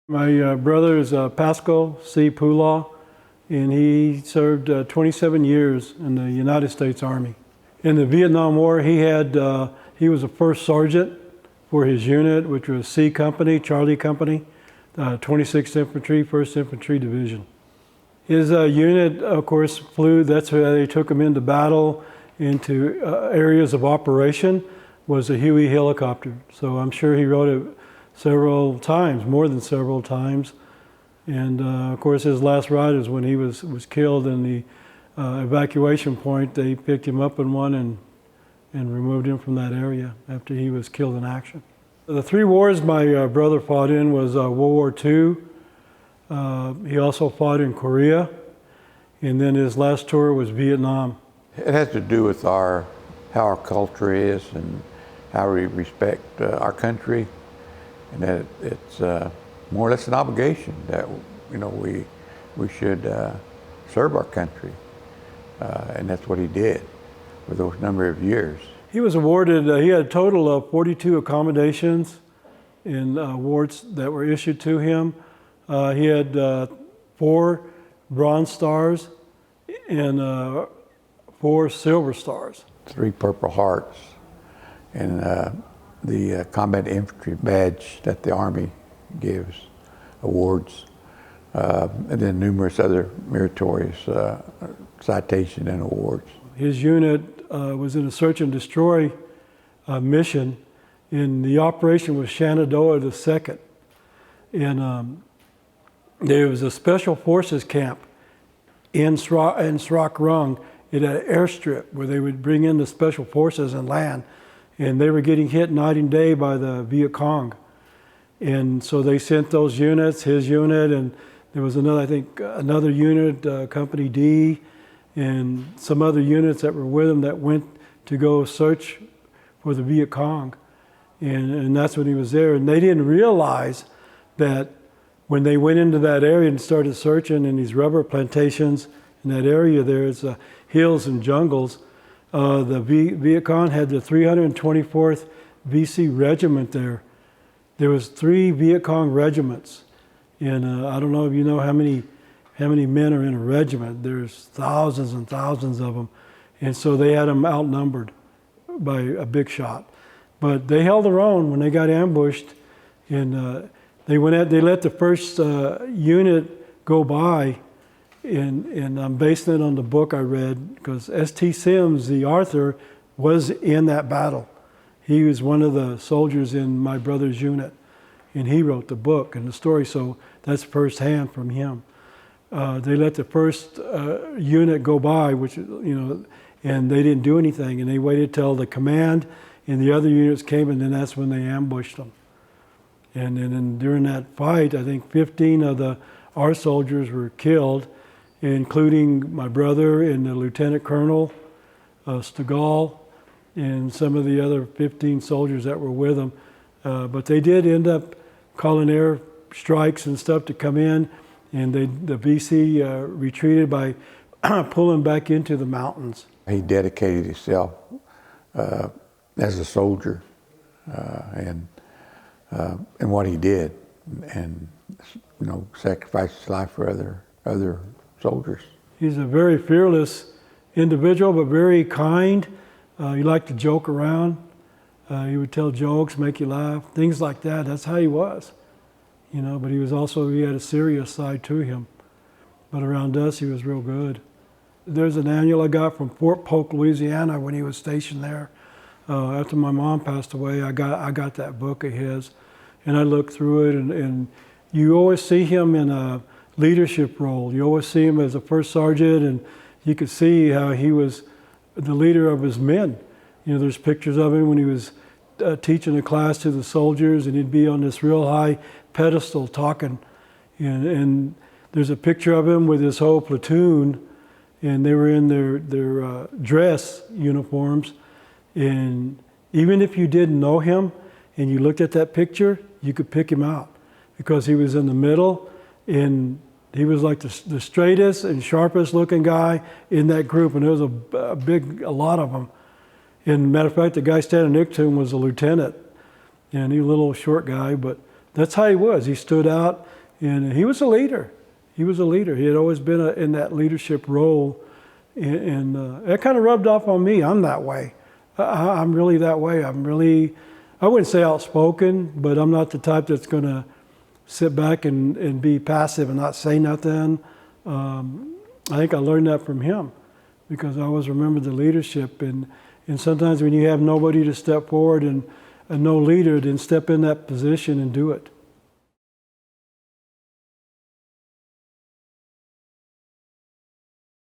My brother is Pascal C. Poolaw, and he served 27 years in the United States Army. In the Vietnam War, he was a first sergeant for his unit, which was C Company, Charlie Company, 26th Infantry, 1st Infantry Division. His unit, of course, flew. That's where they took him into battle, into areas of operation, was a Huey helicopter. So I'm sure he wrote it several times, more than several times. And of course, his last ride is when he was killed in the evacuation point. They picked him up in one and removed him from that area after he was killed in action. The three wars my brother fought in was World War II. He also fought in Korea, and then his last tour was Vietnam. It has to do with how our culture is and how we respect our country, and that it's more or less an obligation that we should serve our country, and that's what he did for those number of years. He was awarded. He had a total of 42 accommodations and awards that were issued to him. He had 4 Bronze Stars and 4 Silver Stars. 3 Purple Hearts, and the Combat Infantry Badge that the Army gives, awards, and then numerous other meritorious citation and awards. His unit was in a search and destroy mission, and the operation was Shenandoah II. And there was a special forces camp in Sroc Rung. It had an airstrip where they would bring in the special forces and land, and they were getting hit night and day by the Viet Cong. And so they sent those units, his unit, and there was another, I think, another unit, Company D, and some other units that were with him that went to go search for the Viet Cong. And that's when he was there. And they didn't realize that when they went into that area and started searching in these rubber plantations in that area there, it's hills and jungles, the Viet Cong had the 324th VC Regiment there. There was 3 Viet Cong regiments. And I don't know if you know how many men are in a regiment. There's thousands and thousands of them. And so they had them outnumbered by a big shot. But they held their own when they got ambushed, and they let the first unit go by, and I'm basing it on the book I read, because S.T. Sims, the author, was in that battle. He was one of the soldiers in my brother's unit, and he wrote the book and the story, so that's firsthand from him. They let the first unit go by, which, and they didn't do anything, and they waited till the command and the other units came, and then that's when they ambushed them. And then during that fight, I think 15 of our soldiers were killed, including my brother and the Lieutenant Colonel Stegall, and some of the other 15 soldiers that were with them. But they did end up calling air strikes and stuff to come in, and the VC retreated by pulling back into the mountains. He dedicated himself as a soldier and what he did, and sacrificed his life for other soldiers. He's a very fearless individual, but very kind. He liked to joke around. He would tell jokes, make you laugh, things like that. That's how he was, but he had a serious side to him. But around us, he was real good. There's an annual I got from Fort Polk, Louisiana, when he was stationed there. After my mom passed away, I got that book of his, and I looked through it, and you always see him in a leadership role. You always see him as a first sergeant, and you could see how he was the leader of his men. There's pictures of him when he was teaching a class to the soldiers, and he'd be on this real high pedestal talking. And there's a picture of him with his whole platoon, and they were in their dress uniforms. And even if you didn't know him and you looked at that picture, you could pick him out, because he was in the middle, and he was like the straightest and sharpest looking guy in that group, and there was a lot of them. And matter of fact, the guy standing next to him was a lieutenant, and he was a little short guy, but that's how he was. He stood out, and he was a leader. He was a leader. He had always been in that leadership role, and that kind of rubbed off on me. I'm that way. I'm really that way. I wouldn't say outspoken, but I'm not the type that's going to sit back and be passive and not say nothing. I think I learned that from him, because I always remember the leadership. And sometimes when you have nobody to step forward and no leader, then step in that position and do it.